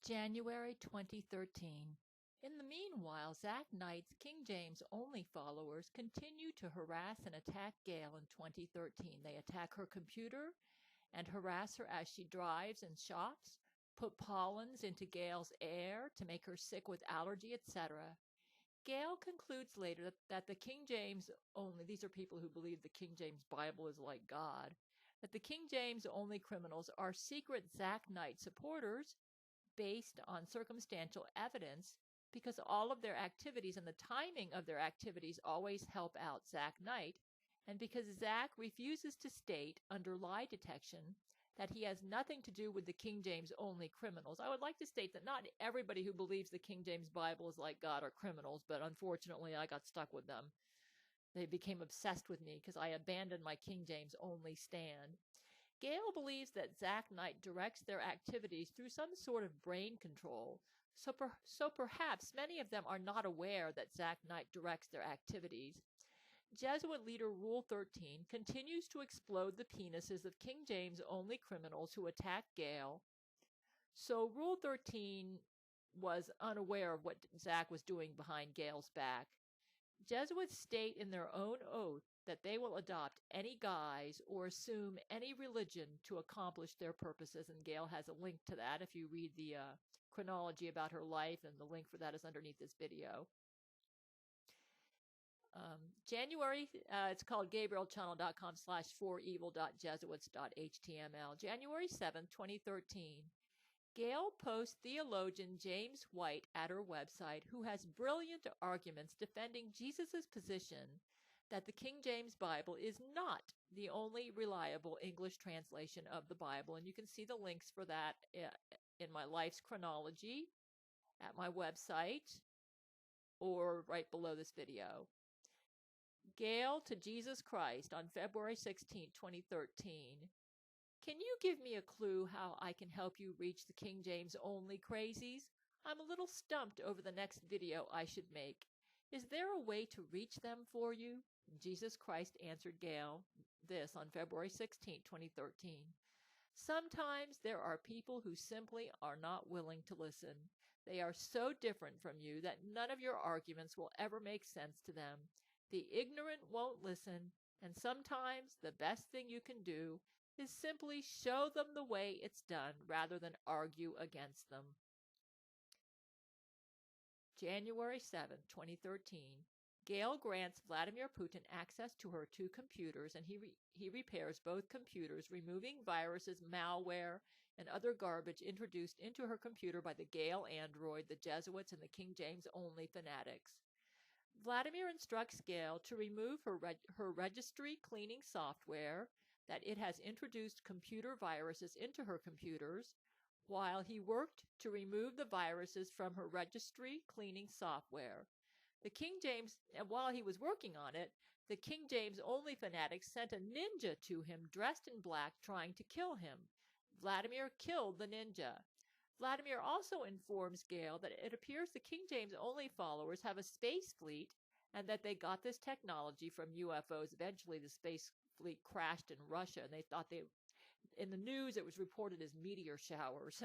January 2013. In the meanwhile, Zach Knight's King James only followers continue to harass and attack Gail in 2013. They attack her computer and harass her as she drives and shops, put pollens into Gail's air to make her sick with allergy, etc. Gail concludes later that the King James only, these are people who believe the King James Bible is like God, that the King James only criminals are secret Zach Knight supporters based on circumstantial evidence because all of their activities and the timing of their activities always help out Zach Knight, and because Zach refuses to state under lie detection that he has nothing to do with the King James only criminals. I would like to state that not everybody who believes the King James Bible is like God are criminals, but unfortunately I got stuck with them. They became obsessed with me because I abandoned my King James only stand. Gail believes that Zach Knight directs their activities through some sort of brain control, so perhaps many of them are not aware that Zach Knight directs their activities. Jesuit leader Rule 13 continues to explode the penises of King James only criminals who attack Gail. So Rule 13 was unaware of what Zach was doing behind Gail's back. Jesuits state in their own oath that they will adopt any guise or assume any religion to accomplish their purposes, and Gail has a link to that if you read the chronology about her life, and the link for that is underneath this video. January, it's called gabrielchannel.com/forevil.jesuits.html. January 7th, 2013. Gail posts theologian James White at her website, who has brilliant arguments defending Jesus' position that the King James Bible is not the only reliable English translation of the Bible. And you can see the links for that in my life's chronology at my website or right below this video. Gail to Jesus Christ on February 16, 2013. Can you give me a clue how I can help you reach the King James only crazies? I'm a little stumped over the next video I should make. Is there a way to reach them for you? Jesus Christ answered Gail this on February 16, 2013. Sometimes there are people who simply are not willing to listen. They are so different from you that none of your arguments will ever make sense to them. The ignorant won't listen, and sometimes the best thing you can do is simply show them the way it's done rather than argue against them. January 7, 2013. Gail grants Vladimir Putin access to her two computers, and he repairs both computers, removing viruses, malware, and other garbage introduced into her computer by the Gail android, the Jesuits, and the King James only fanatics. Vladimir instructs Gail to remove her registry cleaning software, that it has introduced computer viruses into her computers, while he worked to remove the viruses from her registry cleaning software. And while he was working on it, the King James only fanatics sent a ninja to him dressed in black trying to kill him. Vladimir killed the ninja. Vladimir also informs Gail that it appears the King James only followers have a space fleet and that they got this technology from UFOs. Eventually the space fleet crashed in Russia, and they thought in the news it was reported as meteor showers.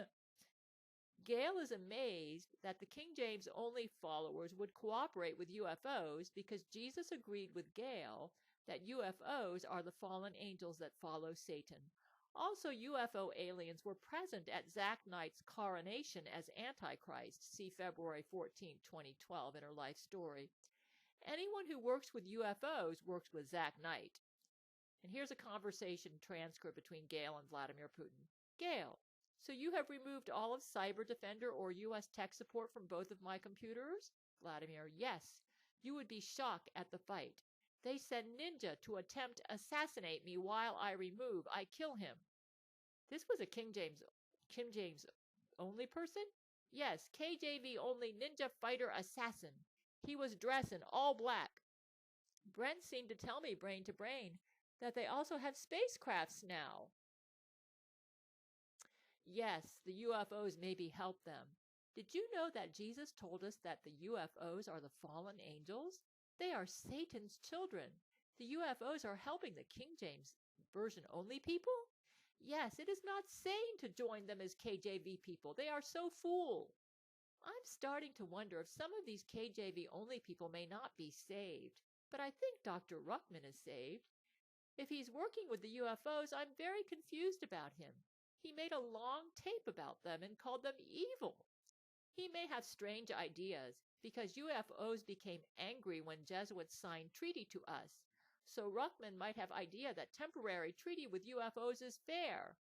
Gail is amazed that the King James only followers would cooperate with UFOs because Jesus agreed with Gail that UFOs are the fallen angels that follow Satan. Also, UFO aliens were present at Zach Knight's coronation as Antichrist. See February 14, 2012 in her life story. Anyone who works with UFOs works with Zach Knight. And here's a conversation transcript between Gail and Vladimir Putin. Gail, so you have removed all of Cyber Defender or U.S. tech support from both of my computers? Vladimir, yes. You would be shocked at the fight. They send ninja to attempt assassinate me while I remove. I kill him. This was a King James only person? Yes, KJV only ninja fighter assassin. He was dressed in all black. Brent seemed to tell me brain to brain that they also have spacecrafts now. Yes, the UFOs maybe help them. Did you know that Jesus told us that the UFOs are the fallen angels? They are Satan's children. The UFOs are helping the King James version only people? Yes, it is not sane to join them as KJV people. They are so fool. I'm starting to wonder if some of these KJV only people may not be saved. But I think Dr. Ruckman is saved. If he's working with the UFOs, I'm very confused about him. He made a long tape about them and called them evil. He may have strange ideas because UFOs became angry when Jesuits signed treaty to us. So Ruckman might have idea that temporary treaty with UFOs is fair.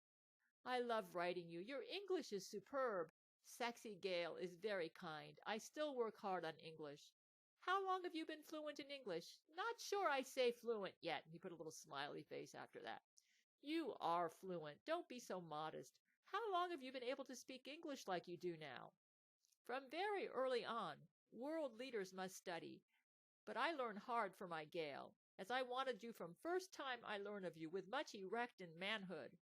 I love writing you. Your English is superb. Sexy Gail is very kind. I still work hard on English. How long have you been fluent in English? Not sure I say fluent yet. He put a little smiley face after that. You are fluent. Don't be so modest. How long have you been able to speak English like you do now? From very early on, world leaders must study. But I learn hard for my Gail. As I wanted you from first time I learn of you with much erect in manhood.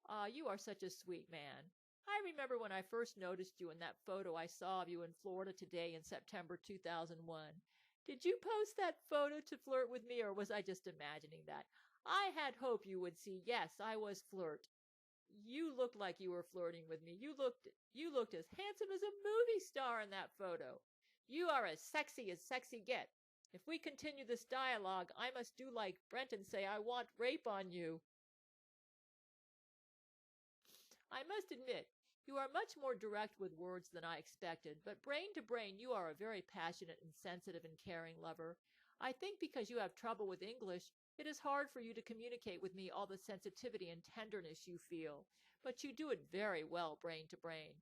Ah, you are such a sweet man. I remember when I first noticed you in that photo I saw of you in Florida today in September 2001. Did you post that photo to flirt with me, or was I just imagining that? I had hoped you would see, yes, I was flirt. You looked like you were flirting with me. You looked as handsome as a movie star in that photo. You are as sexy get. If we continue this dialogue, I must do like Brent and say I want rape on you. I must admit, you are much more direct with words than I expected, but brain to brain, you are a very passionate and sensitive and caring lover. I think because you have trouble with English, it is hard for you to communicate with me all the sensitivity and tenderness you feel, but you do it very well, brain to brain.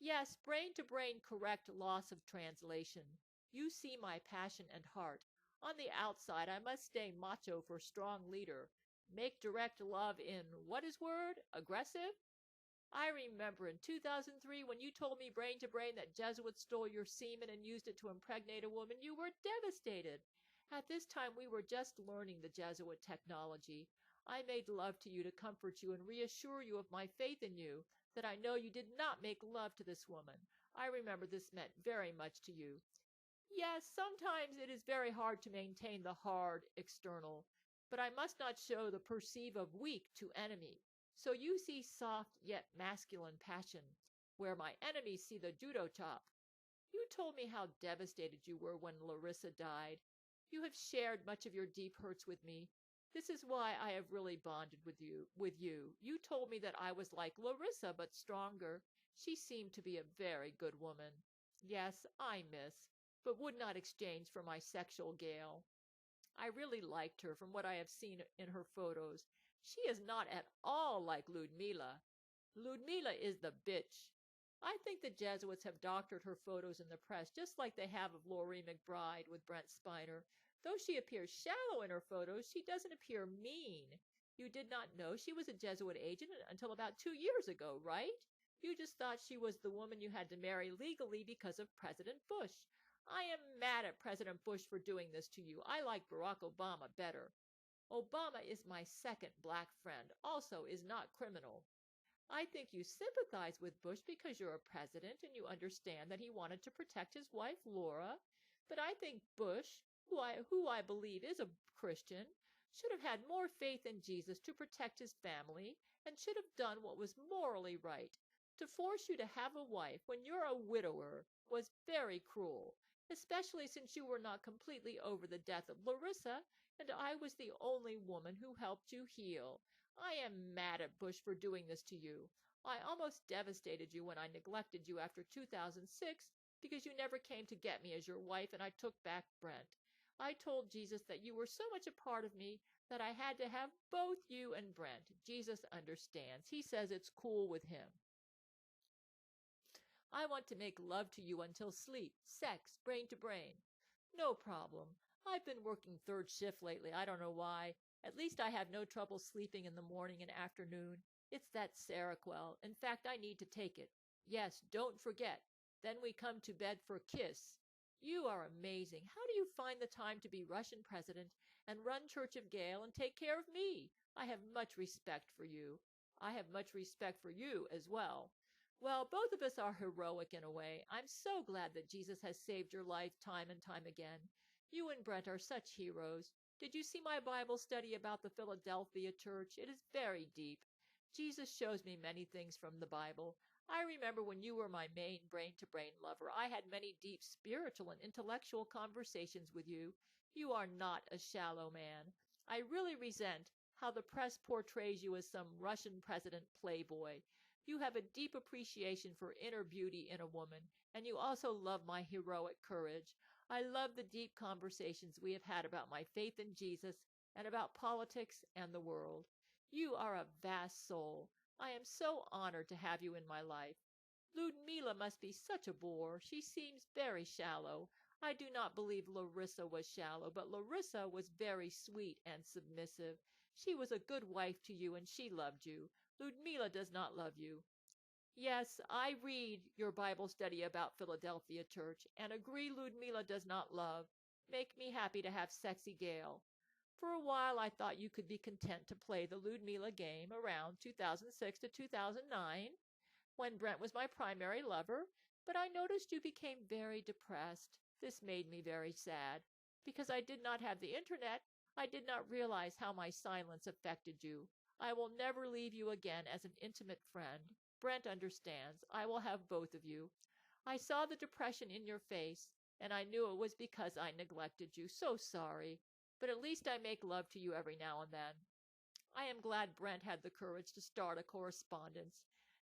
Yes, brain to brain, correct loss of translation. You see my passion and heart. On the outside, I must stay macho for strong leader. Make direct love in, what is word? Aggressive? I remember in 2003 when you told me brain to brain that Jesuits stole your semen and used it to impregnate a woman, you were devastated. At this time, we were just learning the Jesuit technology. I made love to you to comfort you and reassure you of my faith in you, that I know you did not make love to this woman. I remember this meant very much to you. Yes, sometimes it is very hard to maintain the hard external, but I must not show the perceive of weak to enemy. So you see soft yet masculine passion, where my enemies see the judo chop. You told me how devastated you were when Larissa died. You have shared much of your deep hurts with me. This is why I have really bonded with you. You told me that I was like Larissa, but stronger. She seemed to be a very good woman. Yes, I miss, but would not exchange for my sexual Gail. I really liked her from what I have seen in her photos. She is not at all like Ludmila. Ludmila is the bitch. I think the Jesuits have doctored her photos in the press, just like they have of Laurie McBride with Brent Spiner. Though she appears shallow in her photos, she doesn't appear mean. You did not know she was a Jesuit agent until about 2 years ago, right? You just thought she was the woman you had to marry legally because of President Bush. I am mad at President Bush for doing this to you. I like Barack Obama better. Obama is my second black friend, also is not criminal. I think you sympathize with Bush because you're a president and you understand that he wanted to protect his wife, Laura. But I think Bush, who I believe is a Christian, should have had more faith in Jesus to protect his family and should have done what was morally right. To force you to have a wife when you're a widower was very cruel, especially since you were not completely over the death of Larissa and I was the only woman who helped you heal. I am mad at Bush for doing this to you. I almost devastated you when I neglected you after 2006 because you never came to get me as your wife and I took back Brent. I told Jesus that you were so much a part of me that I had to have both you and Brent. Jesus understands. He says it's cool with him. I want to make love to you until sleep, sex, brain to brain. No problem. I've been working third shift lately. I don't know why. At least I have no trouble sleeping in the morning and afternoon. It's that Seroquel. In fact, I need to take it. Yes, don't forget. Then we come to bed for a kiss. You are amazing. How do you find the time to be Russian president and run Church of Gail and take care of me? I have much respect for you. I have much respect for you as well. Well, both of us are heroic in a way. I'm so glad that Jesus has saved your life time and time again. You and Brent are such heroes. Did you see my Bible study about the Philadelphia church? It is very deep. Jesus shows me many things from the Bible. I remember when you were my main brain-to-brain lover, I had many deep spiritual and intellectual conversations with you. You are not a shallow man. I really resent how the press portrays you as some Russian president playboy. You have a deep appreciation for inner beauty in a woman, and you also love my heroic courage. I love the deep conversations we have had about my faith in Jesus and about politics and the world. You are a vast soul. I am so honored to have you in my life. Ludmila must be such a bore. She seems very shallow. I do not believe Larissa was shallow, but Larissa was very sweet and submissive. She was a good wife to you, and she loved you. Ludmila does not love you. Yes, I read your Bible study about Philadelphia Church and agree Ludmila does not love. Make me happy to have sexy Gail. For a while, I thought you could be content to play the Ludmila game around 2006 to 2009, when Brent was my primary lover, but I noticed you became very depressed. This made me very sad. Because I did not have the internet, I did not realize how my silence affected you. I will never leave you again as an intimate friend. Brent understands. I will have both of you. I saw the depression in your face, and I knew it was because I neglected you. So sorry. But at least I make love to you every now and then. I am glad Brent had the courage to start a correspondence.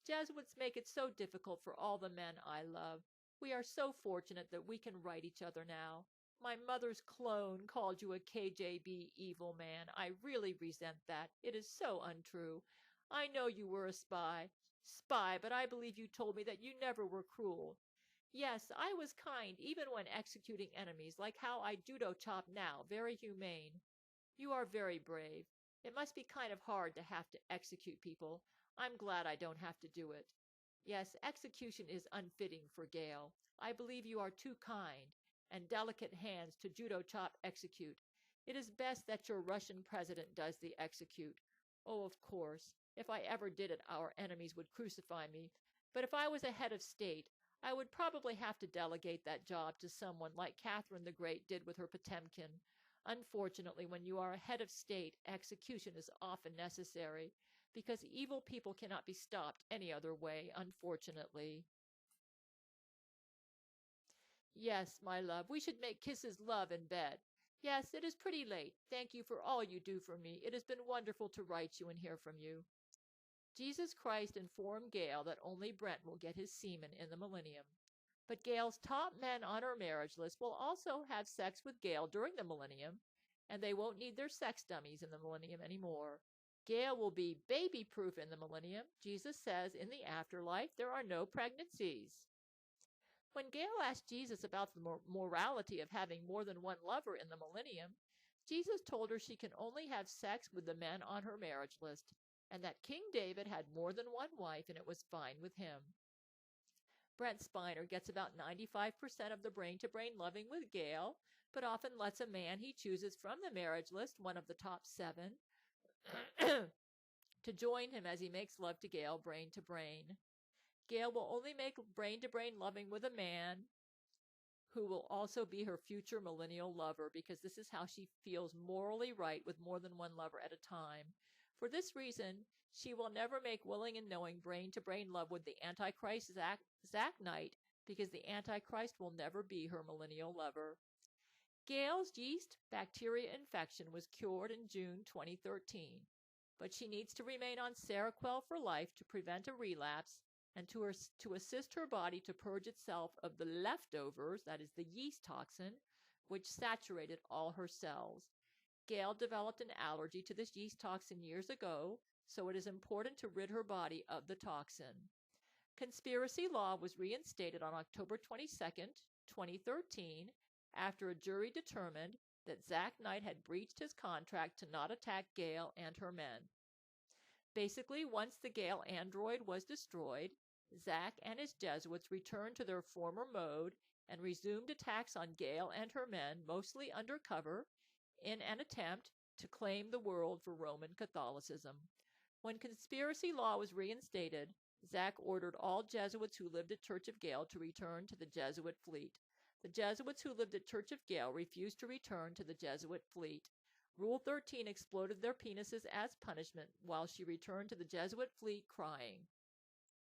Jesuits make it so difficult for all the men I love. We are so fortunate that we can write each other now. My mother's clone called you a KGB evil man. I really resent that. It is so untrue. I know you were a spy. Spy, but I believe you told me that you never were cruel. Yes, I was kind, even when executing enemies, like how I judo chop now, very humane. You are very brave. It must be kind of hard to have to execute people. I'm glad I don't have to do it. Yes, execution is unfitting for Gail. I believe you are too kind and delicate hands to judo chop execute. It is best that your Russian president does the execute. Oh, of course, if I ever did it, our enemies would crucify me. But if I was a head of state, I would probably have to delegate that job to someone like Catherine the Great did with her Potemkin. Unfortunately, when you are a head of state, execution is often necessary, because evil people cannot be stopped any other way, unfortunately. Yes, my love, we should make kisses love in bed. Yes, it is pretty late. Thank you for all you do for me. It has been wonderful to write you and hear from you. Jesus Christ informed Gail that only Brent will get his semen in the millennium. But Gail's top men on her marriage list will also have sex with Gail during the millennium, and they won't need their sex dummies in the millennium anymore. Gail will be baby-proof in the millennium. Jesus says in the afterlife there are no pregnancies. When Gail asked Jesus about the morality of having more than one lover in the millennium, Jesus told her she can only have sex with the men on her marriage list, and that King David had more than one wife and it was fine with him. Brent Spiner gets about 95% of the brain-to-brain loving with Gail, but often lets a man he chooses from the marriage list, one of the top 7, to join him as he makes love to Gail brain-to-brain. Gail will only make brain-to-brain loving with a man who will also be her future millennial lover, because this is how she feels morally right with more than one lover at a time. For this reason, she will never make willing and knowing brain-to-brain love with the Antichrist Zach Knight, because the Antichrist will never be her millennial lover. Gail's yeast bacteria infection was cured in June 2013, but she needs to remain on Seroquel for life to prevent a relapse and to assist her body to purge itself of the leftovers, that is the yeast toxin, which saturated all her cells. Gail developed an allergy to this yeast toxin years ago, so it is important to rid her body of the toxin. Conspiracy law was reinstated on October 22nd, 2013, after a jury determined that Zach Knight had breached his contract to not attack Gail and her men. Basically, once the Gail android was destroyed, Zach and his Jesuits returned to their former mode and resumed attacks on Gail and her men, mostly undercover, in an attempt to claim the world for Roman Catholicism. When conspiracy law was reinstated, Zach ordered all Jesuits who lived at Church of Gail to return to the Jesuit fleet. The Jesuits who lived at Church of Gail refused to return to the Jesuit fleet. Rule 13 exploded their penises as punishment while she returned to the Jesuit fleet crying.